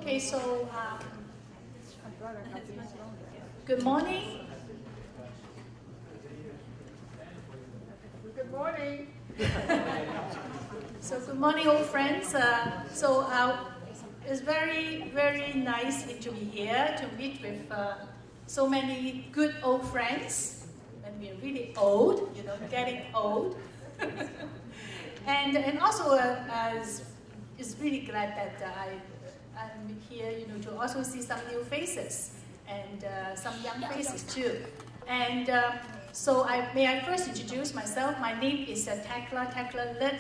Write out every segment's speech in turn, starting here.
Okay, so good morning. Good morning. So good morning, old friends. It's very, very nice to be here to meet with so many good old friends. And we're really old, getting old. and also, it's really glad that I'm here, to also see some new faces and some young faces too. And may I first introduce myself? My name is Thekla Lit.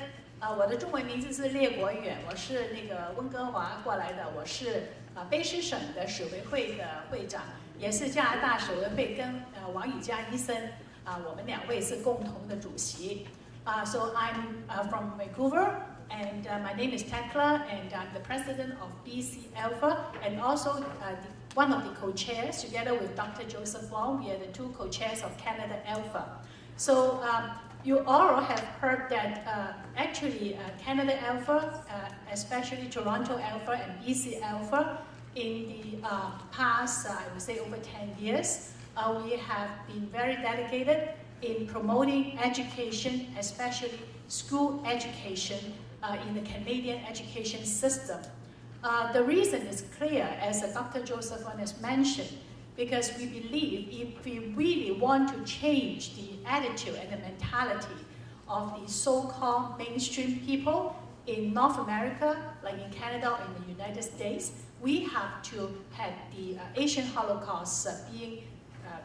我的中文名字是列国远，我是那个温哥华过来的，我是卑诗省的史维会的会长，也是加拿大史维会跟王宇佳医生我们两位是共同的主席。So I'm from Vancouver, and my name is Thekla, and I'm the president of BC Alpha, and also one of the co-chairs, together with Dr. Joseph Wong. We are the two co-chairs of Canada Alpha. So you all have heard that actually Canada Alpha, especially Toronto Alpha and BC Alpha, in the past, I would say over 10 years, we have been very dedicated in promoting education, especially school education in the Canadian education system. The reason is clear, as Dr. Joseph Wong has mentioned, because we believe if we really want to change the attitude and the mentality of the so-called mainstream people in North America, like in Canada or in the United States, we have to have the Asian Holocaust be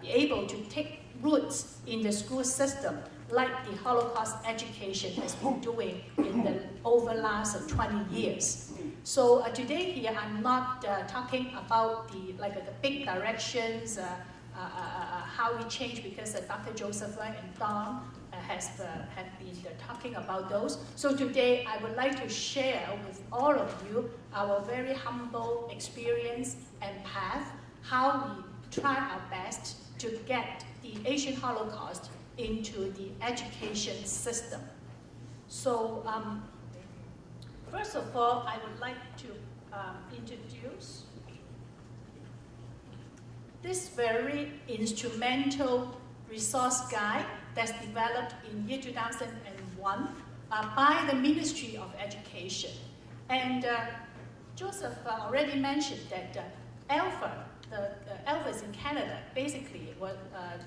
able to take roots in the school system, like the Holocaust education has been doing in the over last 20 years. So today here, I'm not talking about the big directions, how we change, because Dr. Joseph and Don have been talking about those. So today, I would like to share with all of you our very humble experience and path, how we try our best to get the Asian Holocaust into the education system. So first of all, I would like to introduce this very instrumental resource guide that's developed in year 2001 by the Ministry of Education. And Joseph already mentioned that Alpha, the Alphas in Canada, basically,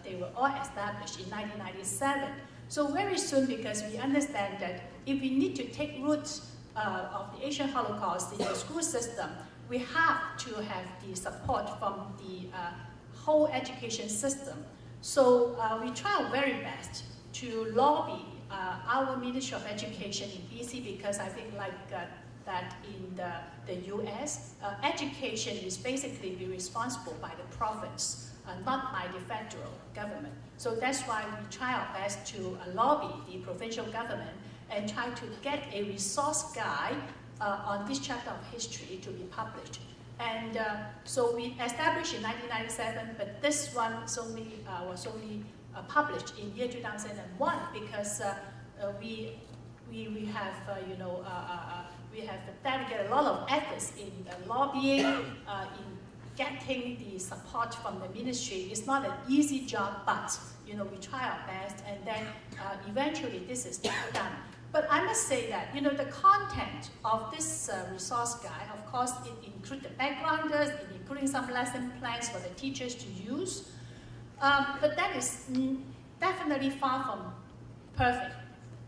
they were all established in 1997. So very soon, because we understand that if we need to take roots of the Asian Holocaust in the school system, we have to have the support from the whole education system. So we try our very best to lobby our Ministry of Education in BC, because I think that in the US, education is basically be responsible by the province, not by the federal government. So that's why we try our best to lobby the provincial government and try to get a resource guide on this chapter of history to be published. And so we established in 1997, but this one was only published in year 2001, because we have dedicated a lot of efforts in lobbying, in getting the support from the ministry. It's not an easy job, but we try our best, and then eventually this is done. But I must say that the content of this resource guide, of course, it includes the backgrounders, it including some lesson plans for the teachers to use. But that is definitely far from perfect.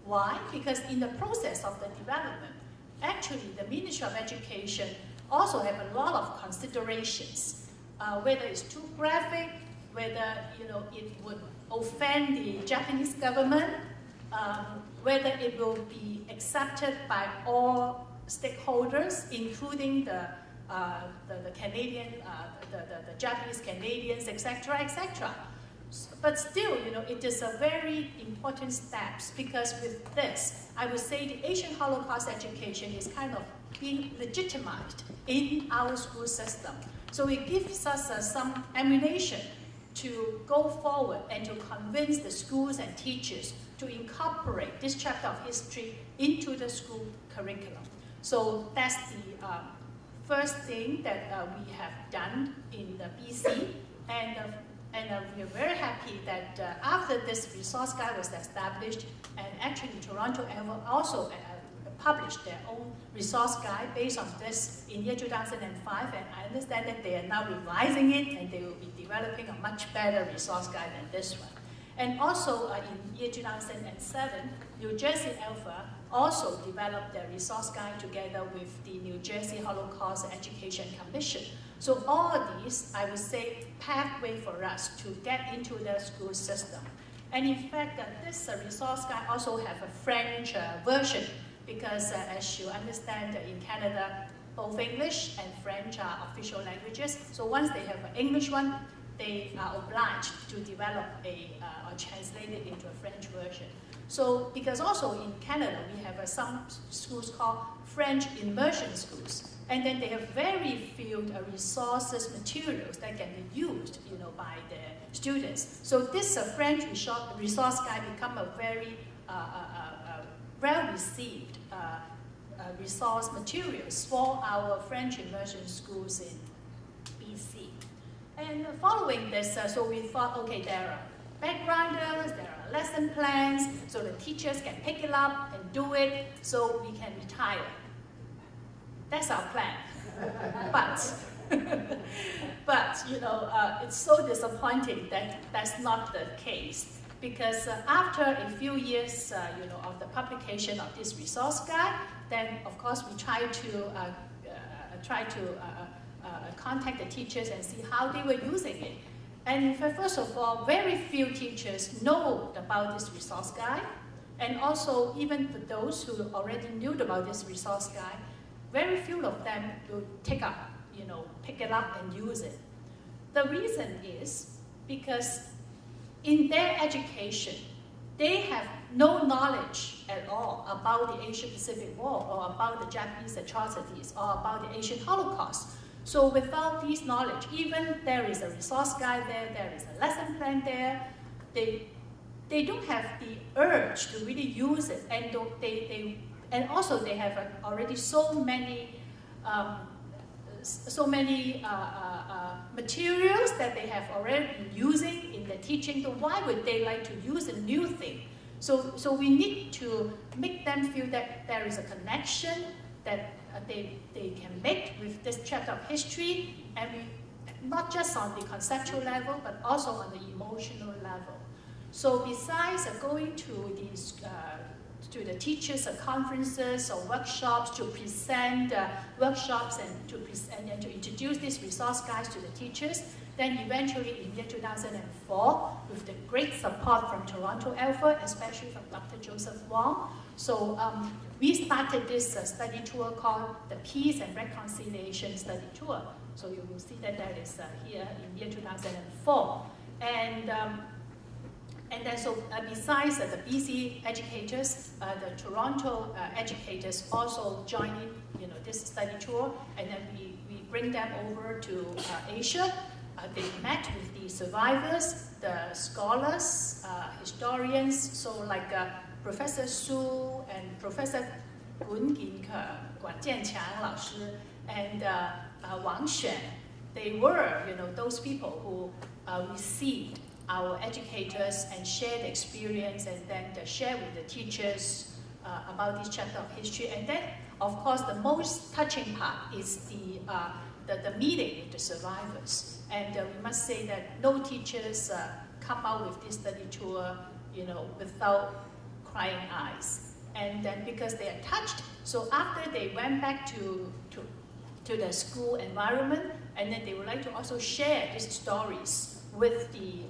Why? Because in the process of the development, actually the Ministry of Education also have a lot of considerations, whether it's too graphic, whether it would offend the Japanese government, whether it will be accepted by all stakeholders, including the Canadian, the Japanese Canadians, etc., etc. But still, it is a very important step, because with this, I would say the Asian Holocaust education is kind of being legitimized in our school system. So it gives us some ammunition to go forward and to convince the schools and teachers to incorporate this chapter of history into the school curriculum. So that's the first thing that we have done in the BC, and we are very happy that after this resource guide was established, and actually Toronto also published their own resource guide based on this in year 2005, and I understand that they are now revising it and they will be developing a much better resource guide than this one. And also in year 2007, New Jersey Alpha also developed their resource guide together with the New Jersey Holocaust Education Commission. So all of these, I would say, pathway for us to get into the school system. And in fact, this resource guide also have a French version, because as you understand, in Canada, both English and French are official languages. So once they have an English one, they are obliged to develop or translate it into a French version. So, because also in Canada, we have some schools called French immersion schools. And then they have very few resources, materials that can be used, by the students. So this French resource guide become a very well-received resource materials for our French immersion schools in BC. And following this, so we thought, okay, there are backgrounders, there are lesson plans, so the teachers can pick it up and do it, so we can retire. That's our plan. But it's so disappointing that that's not the case, because after a few years, of the publication of this resource guide, then of course we try to contact the teachers and see how they were using it. And first of all, very few teachers know about this resource guide, and also even for those who already knew about this resource guide, very few of them will pick it up and use it. The reason is because in their education, they have no knowledge at all about the Asia-Pacific War, or about the Japanese atrocities, or about the Asian Holocaust. So without this knowledge, even there is a resource guide there is a lesson plan there, they don't have the urge to really use it, and also they have already so many materials that they have already been using in the teaching. So why would they like to use a new thing? So we need to make them feel that there is a connection that they can make with this chapter of history, and not just on the conceptual level, but also on the emotional level. So besides going to these to the teachers' conferences or workshops to present workshops and to introduce these resource guides to the teachers, then eventually in year 2004, with the great support from Toronto Alpha, especially from Dr. Joseph Wong, so we started this study tour called the Peace and Reconciliation Study Tour. So you will see that is here in year 2004. And then so besides the BC educators, the Toronto educators also join in, this study tour, and then we bring them over to Asia. They met with the survivors, the scholars, historians, so like Professor Su and Professor Guan Jianqiang 老师 and Wang Xuan. They were, those people who received our educators and share the experience, and then share with the teachers about this chapter of history. And then, of course, the most touching part is the meeting with the survivors. And we must say that no teachers come out with this study tour, without crying eyes. And then because they are touched, so after they went back to the school environment, and then they would like to also share these stories with the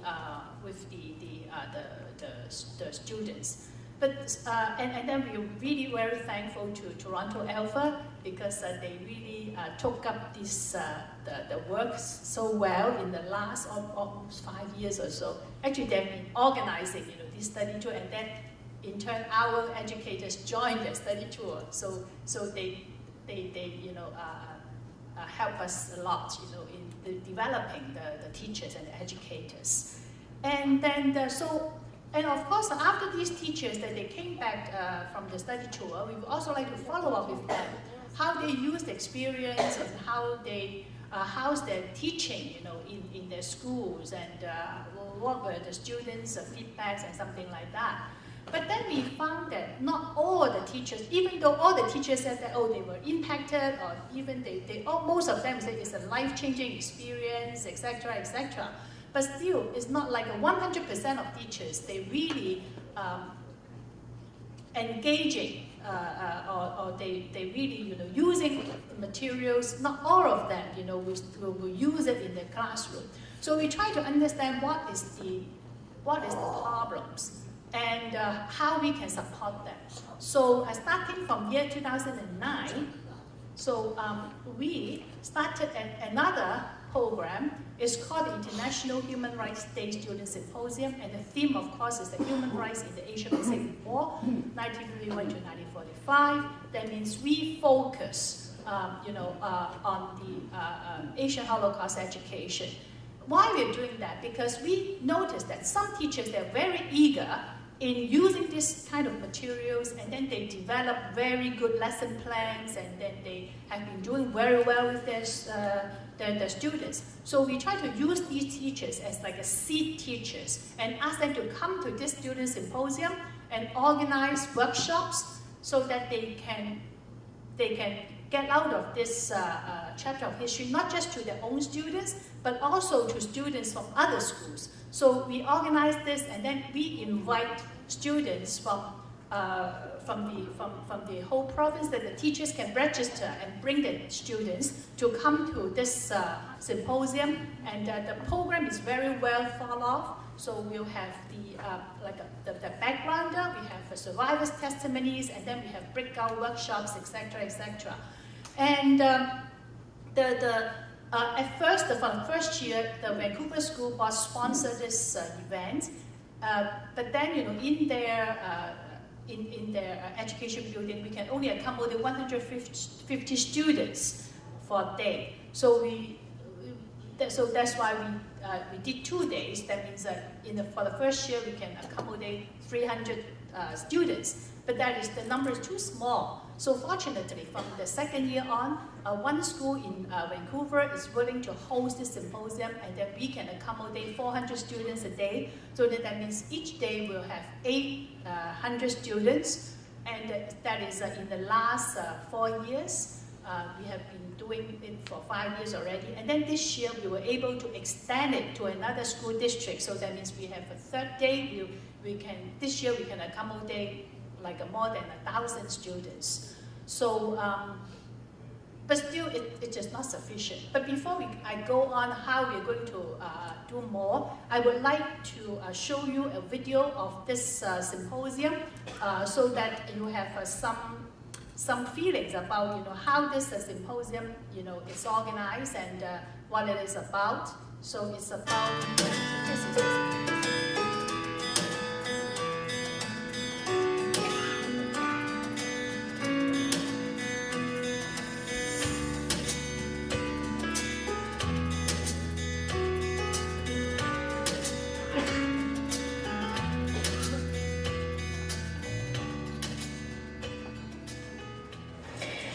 students. But and then we are really very thankful to Toronto Alpha, because they really took up this the work so well in the last almost 5 years or so. Actually, they've been organizing this study tour, and then in turn our educators joined the study tour. So they help us a lot, in developing the teachers and the educators. And then, and of course, after these teachers that they came back from the study tour, we would also like to follow up with them how they use the experience and how they how's their teaching, in their schools, and what were the students' feedbacks and something like that. But then we found that not all the teachers, even though all the teachers said that, they were impacted, or even most of them say it's a life-changing experience, etc., etc. But still, it's not like 100% of teachers, they really engaging or they really using the materials. Not all of them will use it in the classroom. So we try to understand what is the problems and how we can support them. So starting from year 2009, so we started another program. It's called the International Human Rights Day Student Symposium, and the theme, of course, is the human rights in the Asia-Pacific War, 1931 to 1945. That means we focus, on the Asian Holocaust education. Why we're doing that? Because we noticed that some teachers, they're very eager in using this kind of materials, and then they develop very good lesson plans, and then they have been doing very well with their students. So we try to use these teachers as like a seed teachers and ask them to come to this student symposium and organize workshops so that they can get out of this chapter of history, not just to their own students, but also to students from other schools. So we organize this, and then we invite students from the whole province, that the teachers can register and bring the students to come to this symposium. And the program is very well thought of. So we'll have the background, we have survivors' testimonies, and then we have breakout workshops, etc., etc. And at first, for the first year, the Vancouver School Board sponsored this event. But then, in their education building, we can only accommodate 150 students for a day. So that's why we did 2 days. That means that for the first year, we can accommodate 300 students. But the number is too small. So fortunately, from the second year on, one school in Vancouver is willing to host this symposium, and then we can accommodate 400 students a day. So that means each day we'll have 800 students, and that is in the last 4 years. We have been doing it for 5 years already, and then this year we were able to extend it to another school district. So that means we have a third day. This year we can accommodate like more than 1,000 students. So, but still it's just not sufficient. But before I go on how we're going to do more, I would like to show you a video of this symposium so that you have some feelings about how this symposium is organized and what it is about. So it's about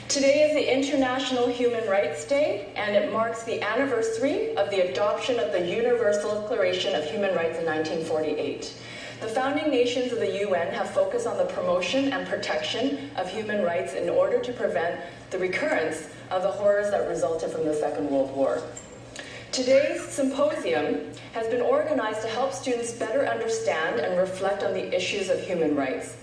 Today is the International Human Rights Day, and it marks the anniversary of the adoption of the Universal Declaration of Human Rights in 1948. The founding nations of the UN have focused on the promotion and protection of human rights in order to prevent the recurrence of the horrors that resulted from the Second World War. Today's symposium has been organized to help students better understand and reflect on the issues of human rights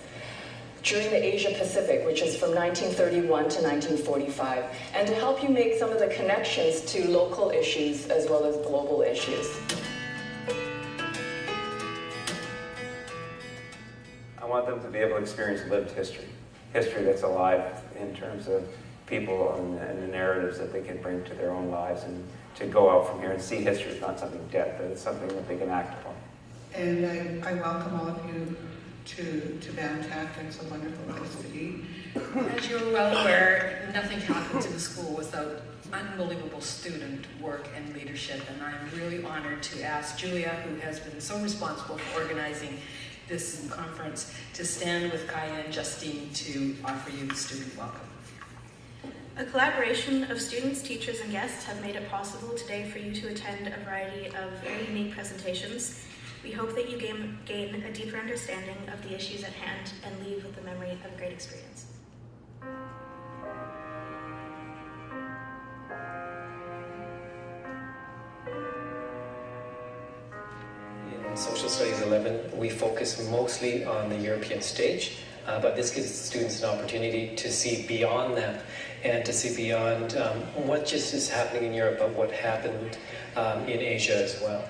during the Asia Pacific, which is from 1931 to 1945, and to help you make some of the connections to local issues as well as global issues. I want them to be able to experience lived history that's alive in terms of people and the narratives that they can bring to their own lives, and to go out from here and see history is not something dead, but it's something that they can act upon. And I welcome all of you to Bantac. It's a wonderful place to be. As you're well aware, nothing happens in a school without unbelievable student work and leadership, and I'm really honored to ask Julia, who has been so responsible for organizing this conference, to stand with Kaya and Justine to offer you the student welcome. A collaboration of students, teachers, and guests have made it possible today for you to attend a variety of very unique presentations. We hope that you gain a deeper understanding of the issues at hand and leave with the memory of a great experience. In Social Studies 11, we focus mostly on the European stage, but this gives students an opportunity to see beyond that and to see beyond what just is happening in Europe, but what happened in Asia as well.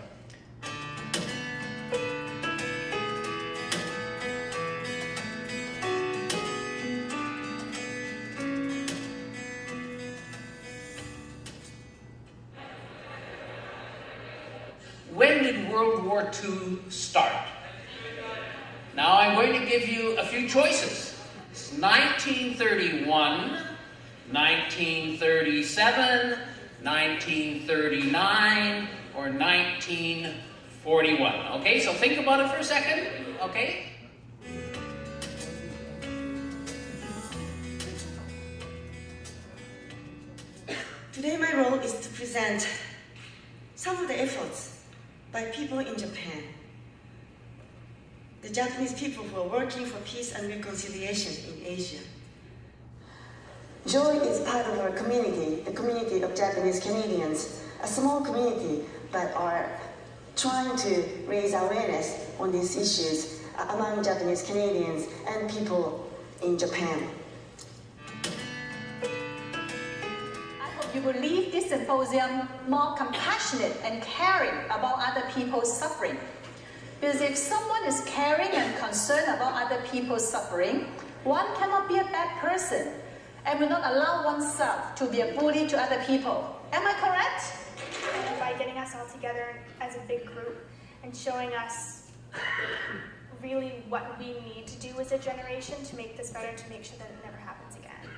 When did World War II start? Now I'm going to give you a few choices. It's 1931, 1937, 1939, or 1941. Okay, so think about it for a second, okay? Today my role is to present some of the efforts by people in Japan, the Japanese people who are working for peace and reconciliation in Asia. Joy is part of our community, the community of Japanese Canadians, a small community, but are trying to raise awareness on these issues among Japanese Canadians and people in Japan. You will leave this symposium more compassionate and caring about other people's suffering. Because if someone is caring and concerned about other people's suffering, one cannot be a bad person and will not allow oneself to be a bully to other people. Am I correct? By getting us all together as a big group and showing us really what we need to do as a generation to make this better, to make sure that it never happens again.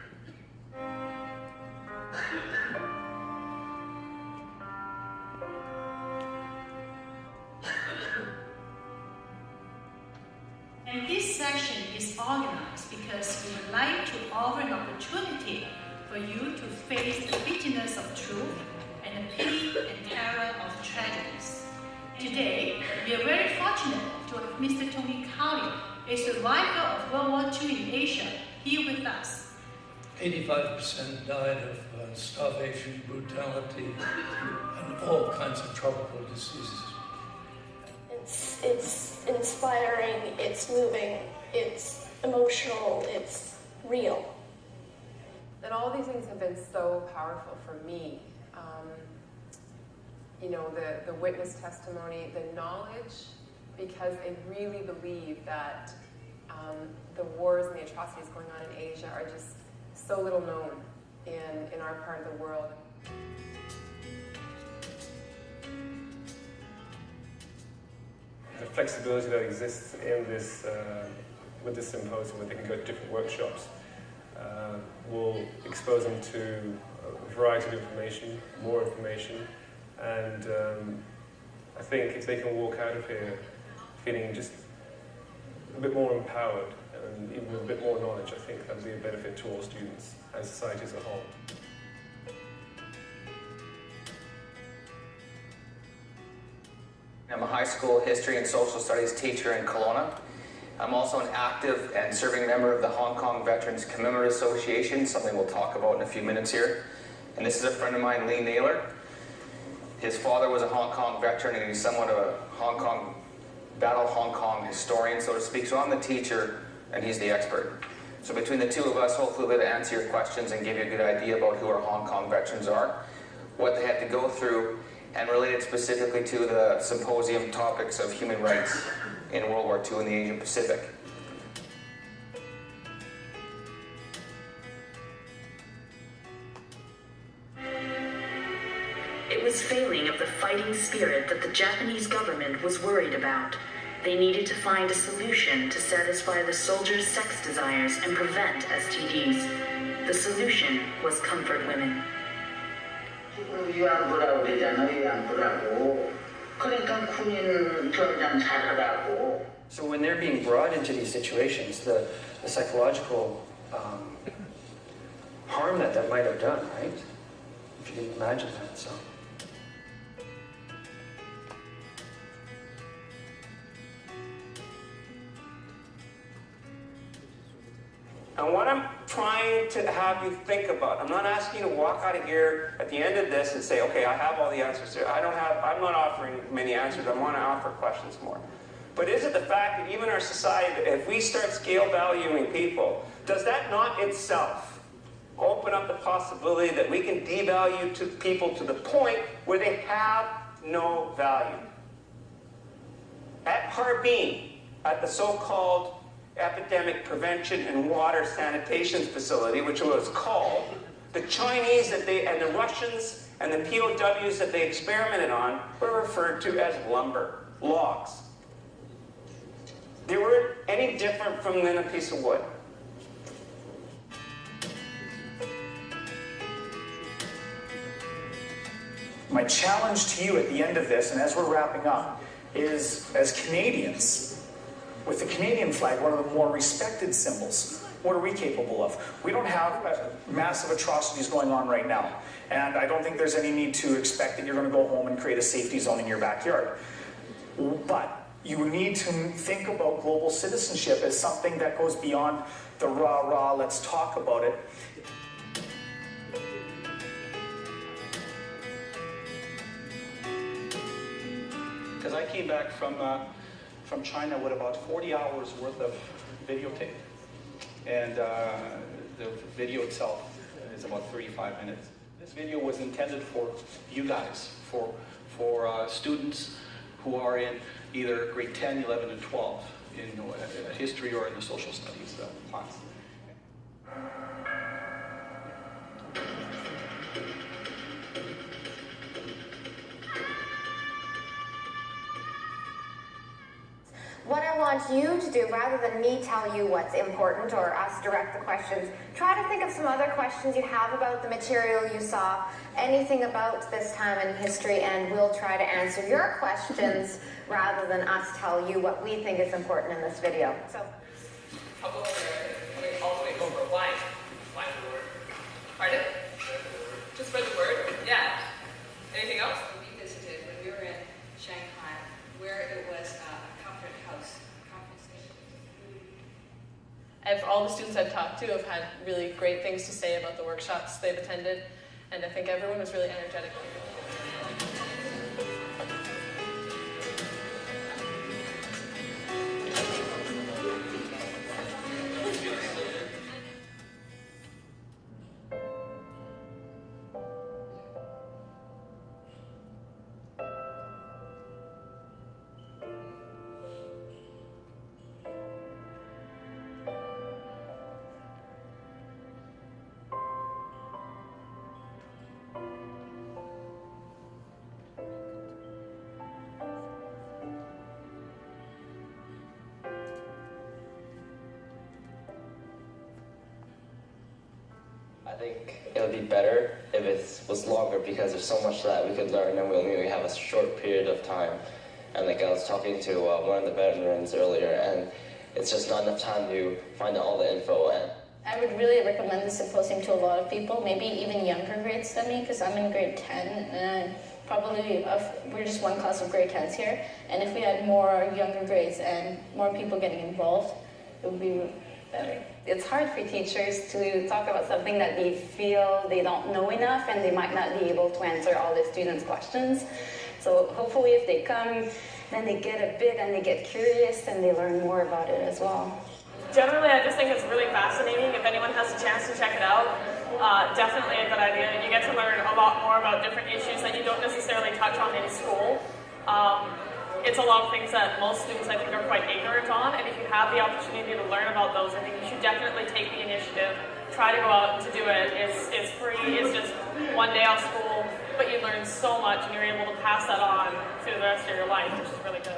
And this session is organized because we would like to offer an opportunity for you to face the bitterness of truth and the pity and terror of tragedies. Today, we are very fortunate to have Mr. Tony Cowley, a survivor of World War II in Asia, here with us. 85% died of starvation, brutality, and all kinds of tropical diseases. It's inspiring, it's moving, it's emotional, it's real. And all these things have been so powerful for me. You know, the witness testimony, the knowledge, because I really believe that the wars and the atrocities going on in Asia are just so little known in our part of the world. The flexibility that exists in this, with this symposium, where they can go to different workshops, will expose them to a variety of information, more information, and I think if they can walk out of here feeling just a bit more empowered and even with a bit more knowledge, I think that would be a benefit to all students and society as a whole. I'm a high school history and social studies teacher in Kelowna. I'm also an active and serving member of the Hong Kong Veterans Commemorative Association, something we'll talk about in a few minutes here. And this is a friend of mine, Lee Naylor. His father was a Hong Kong veteran and he's somewhat of a Battle Hong Kong historian, so to speak. So I'm the teacher and he's the expert. So between the two of us, hopefully we'll be able to answer your questions and give you a good idea about who our Hong Kong veterans are, what they had to go through, and related specifically to the symposium topics of human rights in World War II in the Asian Pacific. It was failing of the fighting spirit that the Japanese government was worried about. They needed to find a solution to satisfy the soldiers' sex desires and prevent STDs. The solution was comfort women. So when they're being brought into these situations, the psychological harm that might have done, right? If you can imagine that, so. And what I'm trying to have you think about, I'm not asking you to walk out of here at the end of this and say, okay, I have all the answers here. I'm not offering many answers. I want to offer questions more. But is it the fact that even our society, if we start scale valuing people, does that not itself open up the possibility that we can devalue people to the point where they have no value? At Harbin, at the so-called Epidemic Prevention and Water Sanitation Facility, which it was called, the Chinese and the Russians and the POWs that they experimented on were referred to as lumber, logs. They weren't any different from a piece of wood. My challenge to you at the end of this, and as we're wrapping up, is as Canadians, with the Canadian flag, one of the more respected symbols, what are we capable of? We don't have massive atrocities going on right now. And I don't think there's any need to expect that you're going to go home and create a safety zone in your backyard. But you need to think about global citizenship as something that goes beyond the rah-rah, let's talk about it. Because I came back from China with about 40 hours worth of videotape. And the video itself is about 35 minutes. This video was intended for you guys, for students who are in either grade 10, 11, and 12 in history or in the social studies class. What I want you to do, rather than me tell you what's important or us direct the questions, try to think of some other questions you have about the material you saw, anything about this time in history, and we'll try to answer your questions rather than us tell you what we think is important in this video. So, I'll go over there. I mean, all the way over. Why? Why the word? Pardon? Just for the word? Yeah. Anything else? We visited when we were in Shanghai, where it was a conference house. And all the students I've talked to have had really great things to say about the workshops they've attended, and I think everyone was really energetic. I think it would be better if it was longer because there's so much that we could learn and we only have a short period of time. And like I was talking to one of the veterans earlier, and it's just not enough time to find out all the info. And I would really recommend the symposium to a lot of people, maybe even younger grades than me, because I'm in grade 10, and we're just one class of grade 10s here. And if we had more younger grades and more people getting involved, it would be better. It's hard for teachers to talk about something that they feel they don't know enough and they might not be able to answer all the students' questions. So hopefully if they come, then they get a bit and they get curious and they learn more about it as well. Generally, I just think it's really fascinating. If anyone has a chance to check it out, definitely a good idea. You get to learn a lot more about different issues that you don't necessarily touch on in school. It's a lot of things that most students, I think, are quite ignorant on, and if you have the opportunity to learn about those, I think you should definitely take the initiative. Try to go out to do it. It's free. It's just one day off school, but you learn so much, and you're able to pass that on through the rest of your life, which is really good.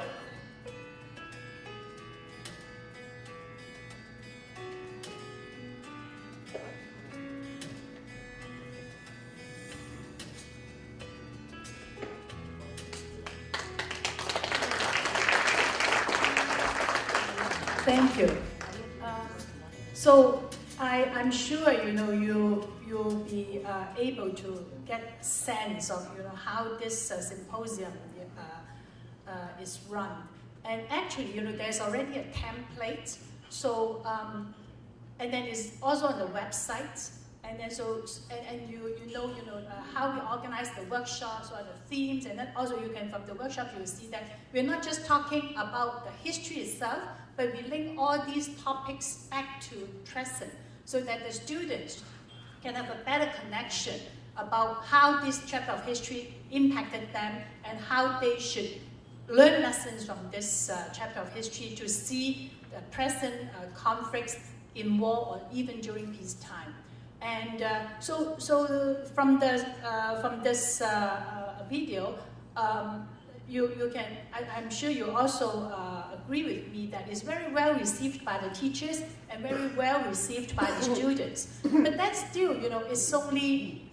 Thank you. So I'm sure you you'll be able to get a sense of how this symposium is run. And actually, there's already a template. So, and then it's also on the website. And then you know how we organize the workshops, or the themes, and then also you can, from the workshop, you will see that we're not just talking about the history itself, but we link all these topics back to present, so that the students can have a better connection about how this chapter of history impacted them and how they should learn lessons from this chapter of history to see the present conflicts in war or even during peacetime. And so from this video, you can, I'm sure you also agree with me that it's very well received by the teachers and very well received by the students. But that's still, it's only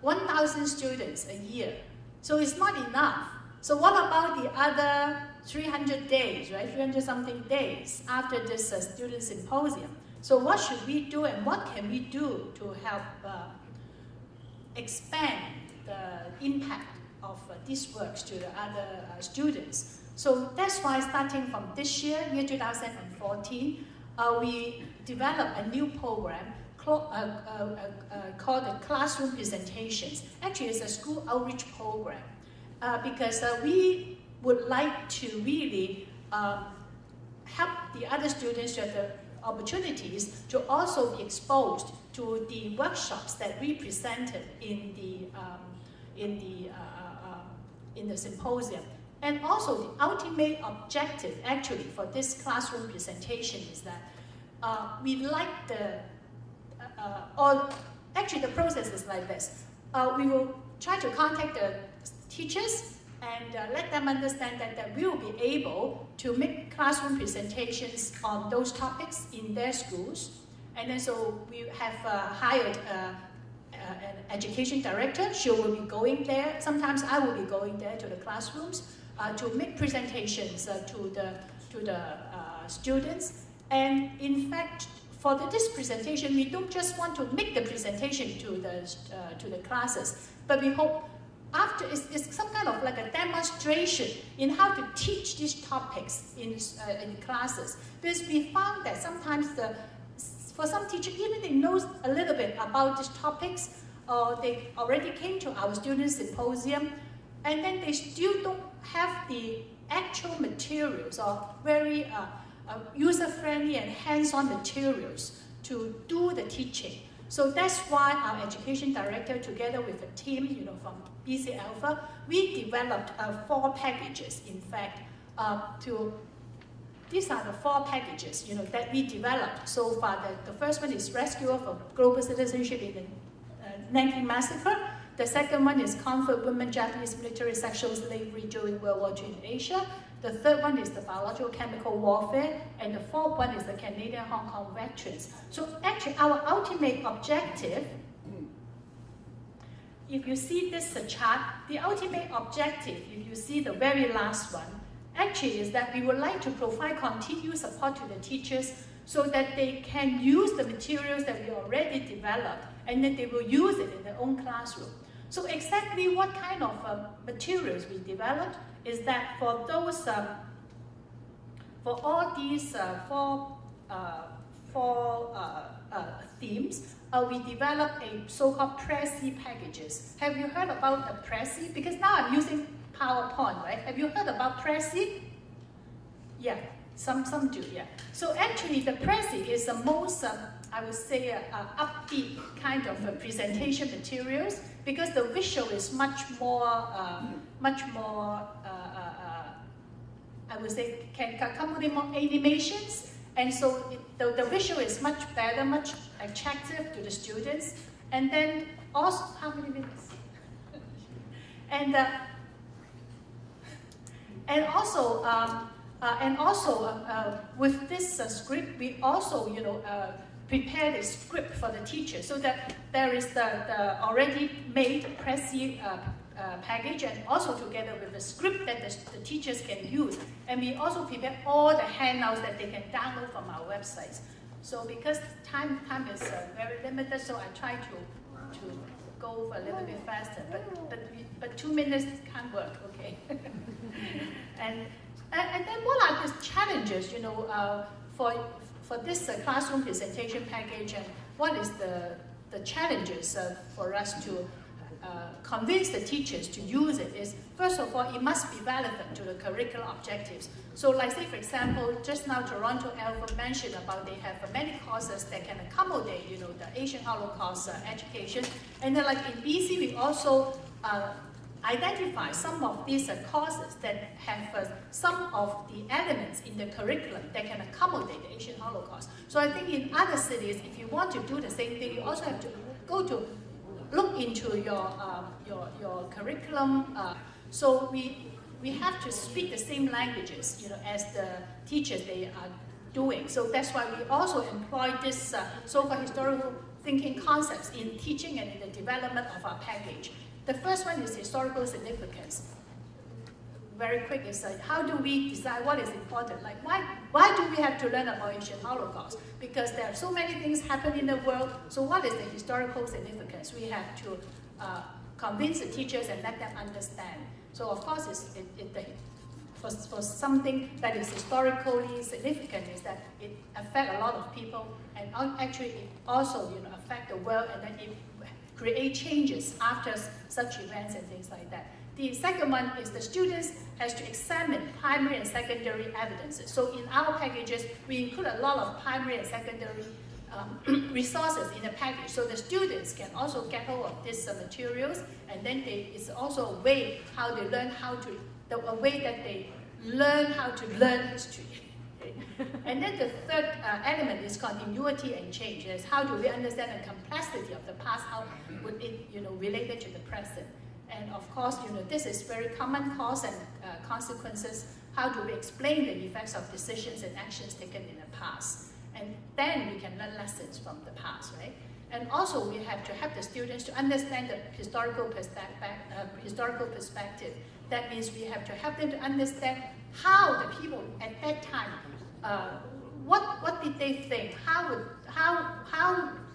1,000 students a year. So it's not enough. So what about the other 300 days, right? 300 something days after this student symposium? So what should we do, and what can we do to help expand the impact of these works to the other students? So that's why, starting from this year 2014, we developed a new program called the Classroom Presentations. Actually, it's a school outreach program because we would like to really help the other students to have the opportunities to also be exposed to the workshops that we presented in the symposium. And also the ultimate objective actually for this classroom presentation is that we like actually the process is like this. We will try to contact the teachers and let them understand that we will be able to make classroom presentations on those topics in their schools. And then so we have hired an education director. She will be going there. Sometimes I will be going there to the classrooms to make presentations to the students. And in fact, for this presentation, we don't just want to make the presentation to the classes, but we hope after it's some kind of like a demonstration in how to teach these topics in classes. Because we found that sometimes for some teachers, even they know a little bit about these topics, or they already came to our student symposium, and then they still don't have the actual materials or very user-friendly and hands-on materials to do the teaching. So that's why our education director, together with a team, from BC Alpha, we developed 4 packages. In fact, these are the 4 packages, that we developed so far. The first one is Rescue of Global Citizenship in the Nanking Massacre. The second one is Comfort Women Japanese Military Sexual Slavery during World War II in Asia. The third one is the biological chemical warfare, and the fourth one is the Canadian Hong Kong veterans. So actually our ultimate objective, if you see this chart, the ultimate objective, if you see the very last one, actually is that we would like to provide continuous support to the teachers so that they can use the materials that we already developed, and then they will use it in their own classroom. So exactly what kind of materials we developed is that for those, for all these four themes, we developed a so-called Prezi packages. Have you heard about the Prezi? Because now I'm using PowerPoint, right? Have you heard about Prezi? Yeah, some do, yeah. So actually the Prezi is the most, I would say, upbeat kind of presentation materials, because the visual is much more, I would say, can accommodate more animations, and so the visual is much better, much attractive to the students. And then also, how many minutes? And also with this script, we also, prepared a script for the teacher, so that there is the already made Prezi package, and also together with the script that the teachers can use. And we also prepare all the handouts that they can download from our websites. So because time is very limited, so I try to go a little bit faster. But 2 minutes can't work, okay? and then what are the challenges, you know, for this classroom presentation package, and what is the challenges for us to convince the teachers to use it is, first of all, it must be relevant to the curricular objectives. So like say, for example, just now Toronto Alpha mentioned about they have many courses that can accommodate, you know, the Asian Holocaust education. And then like in BC, we also identify some of these courses that have some of the elements in the curriculum that can accommodate the Asian Holocaust. So I think in other cities, if you want to do the same thing, you also have to go to look into your curriculum. So we have to speak the same languages, you know, as the teachers they are doing. So that's why we also employ this so-called historical thinking concepts in teaching and in the development of our package. The first one is historical significance. Very quick is how do we decide what is important? Like why do we have to learn about Asian Holocaust? Because there are so many things happening in the world. So what is the historical significance? We have to convince the teachers and let them understand. So of course, for something that is historically significant is that it affects a lot of people, and actually it also, you know, affect the world, and then it create changes after such events and things like that. The second one is the students has to examine primary and secondary evidences. So in our packages, we include a lot of primary and secondary resources in the package, so the students can also get hold of these materials, and then it's also a way how they learn a way that they learn how to learn history. And then the third element is continuity and change. Is how do we understand the complexity of the past? How would it, you know, related to the present? And of course, you know, this is very common cause and consequences. How do we explain the effects of decisions and actions taken in the past? And then we can learn lessons from the past, right? And also we have to help the students to understand the historical perspective. That means we have to help them to understand how the people at that time, what did they think? How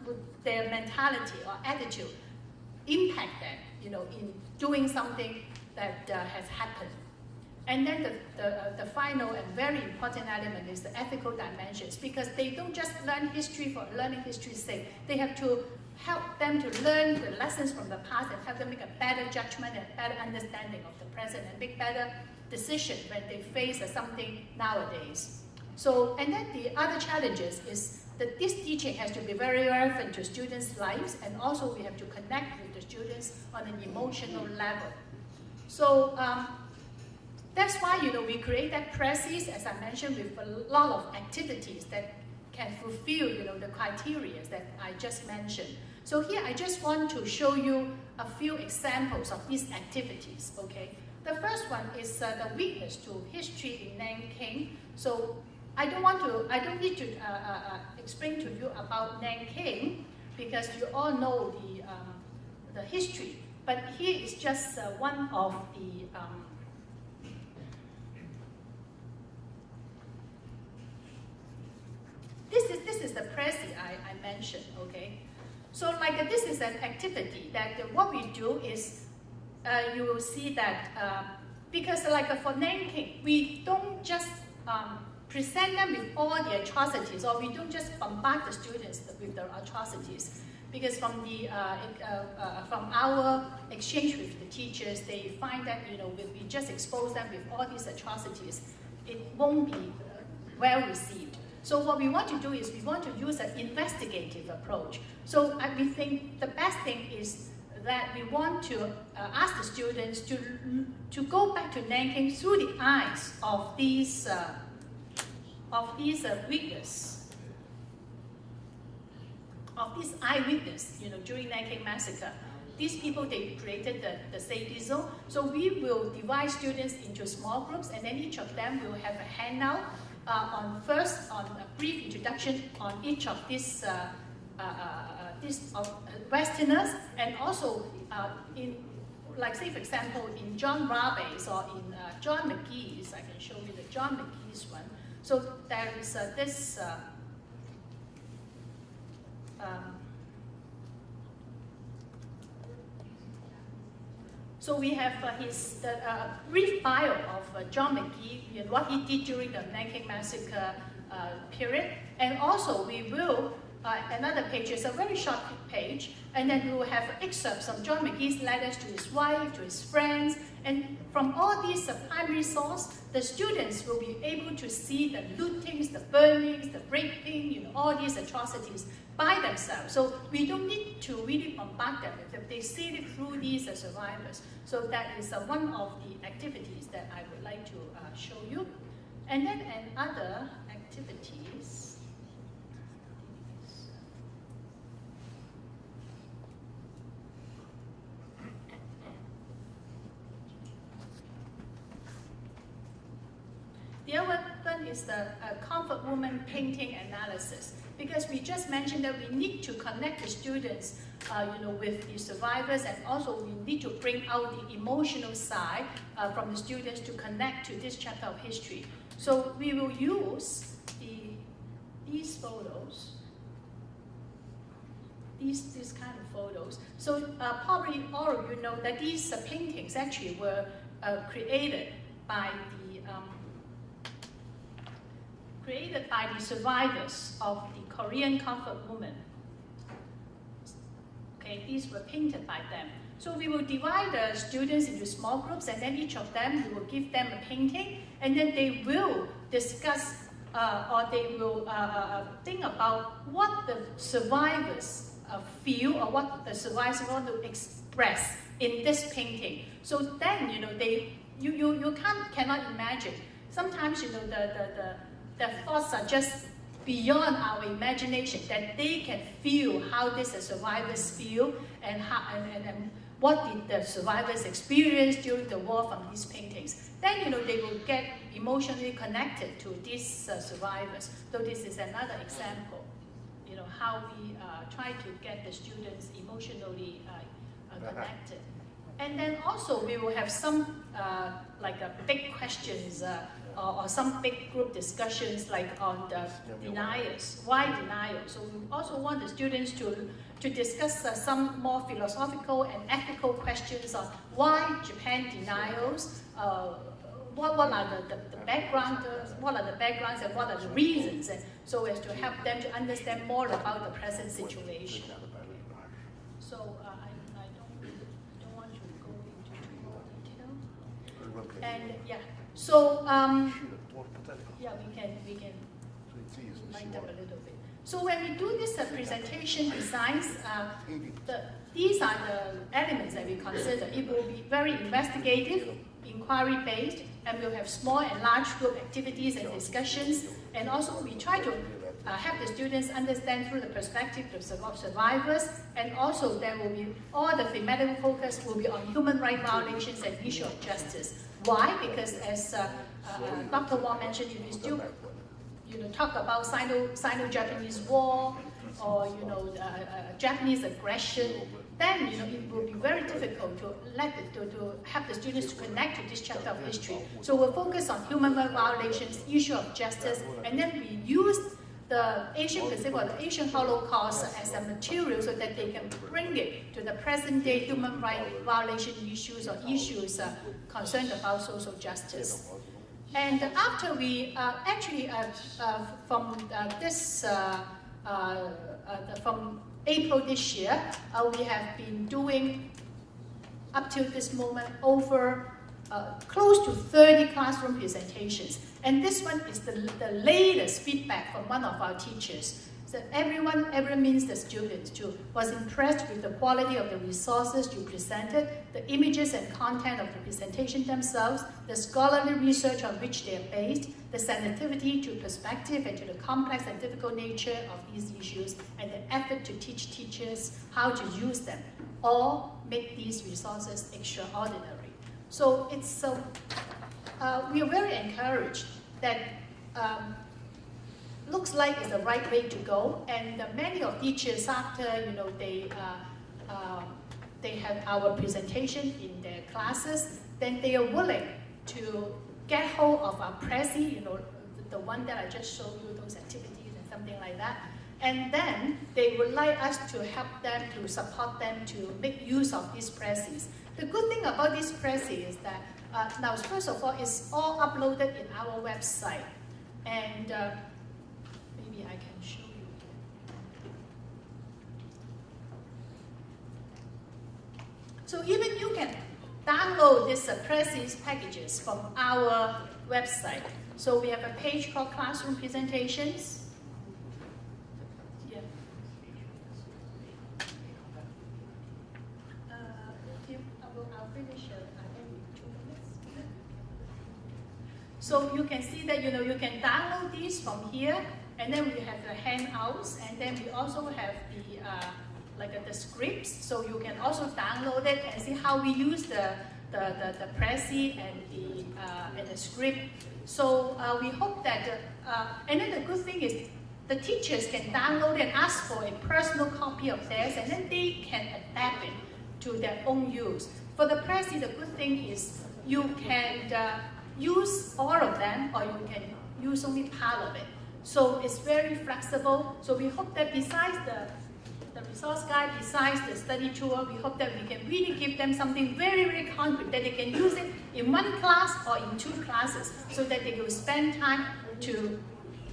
would their mentality or attitude impact them, you know, in doing something that has happened? And then the final and very important element is the ethical dimensions, because they don't just learn history for learning history's sake. They have to help them to learn the lessons from the past and help them make a better judgment and better understanding of the present and make better decisions when they face something nowadays. So, and then the other challenges is that this teaching has to be very relevant to students' lives, and also we have to connect with the students on an emotional level. So, that's why, you know, we create that process, as I mentioned, with a lot of activities that can fulfill, you know, the criteria that I just mentioned. So here I just want to show you a few examples of these activities, okay? The first one is the witness to history in Nanking. So I don't need to explain to you about Nanking, because you all know the history. But here is just one of the This is the prezi I mentioned, okay? So like this is an activity that what we do is you will see that because like for Nanking, we don't just present them with all the atrocities, or we don't just bombard the students with the atrocities. Because from our exchange with the teachers, they find that, you know, if we just expose them with all these atrocities, it won't be well received. So what we want to do is we want to use an investigative approach. So we think the best thing is that we want to ask the students to go back to Nanking through the eyes of these witnesses, of these eyewitness, you know, during Nanking massacre. These people, they created the sadism. So we will divide students into small groups, and then each of them will have a handout on a brief introduction on each of these Westerners, and also in, like say for example, in John Rabe's or in John McGee's, I can show you the John McGee's one. So there is this So we have his brief bio of John McGee and what he did during the Nanking Massacre period. And also we will, another page is a very short page, and then we will have excerpts of John McGee's letters to his wife, to his friends, and from all these primary sources, the students will be able to see the lootings, the burnings, the breaking, all these atrocities by themselves. So we don't need to really bombard them if they see it through these survivors. So that is one of the activities that I would like to show you. And then another activities. The other one is the comfort woman painting analysis, because we just mentioned that we need to connect the students with the survivors, and also we need to bring out the emotional side from the students to connect to this chapter of history. So we will use these photos, these kind of photos. So probably all of you know that these paintings actually were created by the survivors of the Korean comfort woman. Okay, these were painted by them. So we will divide the students into small groups, and then each of them, we will give them a painting, and then they will discuss or they will think about what the survivors feel, or what the survivors want to express in this painting. So then, you cannot imagine. Sometimes, the thoughts are just beyond our imagination, that they can feel how these survivors feel, and what did the survivors experience during the war from these paintings. Then, they will get emotionally connected to these survivors. So this is another example, how we try to get the students emotionally connected. And then also we will have some big questions or some big group discussions, like on the deniers. Why denial? So we also want the students to discuss some more philosophical and ethical questions on why Japan denials, what are the background, what are the backgrounds, and what are the reasons, and so as to help them to understand more about the present situation. So I don't want to go into too more detail. And yeah, so yeah, we can wind up a little bit. So when we do this presentation designs, these are the elements that we consider. It will be very investigative, inquiry-based, and we'll have small and large group activities and discussions. And also we try to help the students understand through the perspective of survivors, and also there will be, all the thematic focus will be on human rights violations and issue of justice. Why? Because as Dr. Wong mentioned, if you still talk about Sino-Japanese war, or Japanese aggression, then it will be very difficult to help the students to connect to this chapter of history. So we'll focus on human rights violations, issue of justice, and then we use the Asian Pacific or the Asian Holocaust as a material so that they can bring it to the present day human rights violation issues, or issues concerned about social justice. And after we from April this year, we have been doing, up till this moment, over close to 30 classroom presentations. And this one is the latest feedback from one of our teachers. So everyone means the students too, was impressed with the quality of the resources you presented, the images and content of the presentation themselves, the scholarly research on which they are based, the sensitivity to perspective and to the complex and difficult nature of these issues, and the effort to teach teachers how to use them, all make these resources extraordinary. So it's we are very encouraged that looks like it's the right way to go, and many of teachers, after they have our presentation in their classes, then they are willing to get hold of our Prezi, the one that I just showed you, those activities and something like that, And then they would like us to help them, to support them, to make use of these presses. The good thing about this press is that, now first of all, it's all uploaded in our website. And maybe I can show you. So even you can download these presses packages from our website. So we have a page called Classroom Presentations. I'll finish in 2 minutes. So you can see that you can download these from here, and then we have the handouts, and then we also have the scripts. So you can also download it and see how we use the pressy and the script. So we hope that, and then the good thing is the teachers can download and ask for a personal copy of theirs, and then they can adapt it to their own use. For the pressy, the good thing is you can use all of them, or you can use only part of it. So it's very flexible. So we hope that besides the resource guide, besides the study tour, we hope that we can really give them something very, very concrete, that they can use it in one class or in 2 classes, so that they will spend time to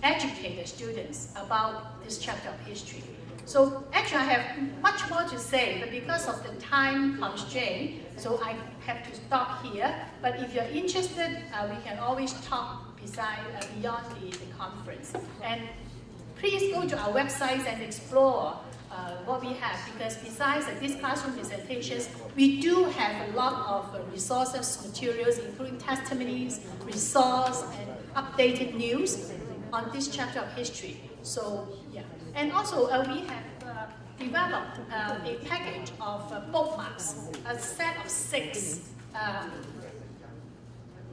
educate the students about this chapter of history. So actually I have much more to say, but because of the time constraint, so I have to stop here. But if you're interested, we can always talk beyond the conference. And please go to our websites and explore what we have, because besides these classroom presentations, we do have a lot of resources, materials, including testimonies, resource, and updated news on this chapter of history. So, yeah. And also, we have developed a package of bookmarks, a set of 6.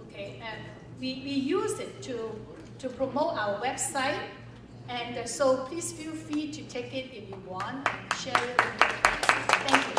Okay, and we use it to promote our website. And so please feel free to take it if you want and share it with your friends. Thank you.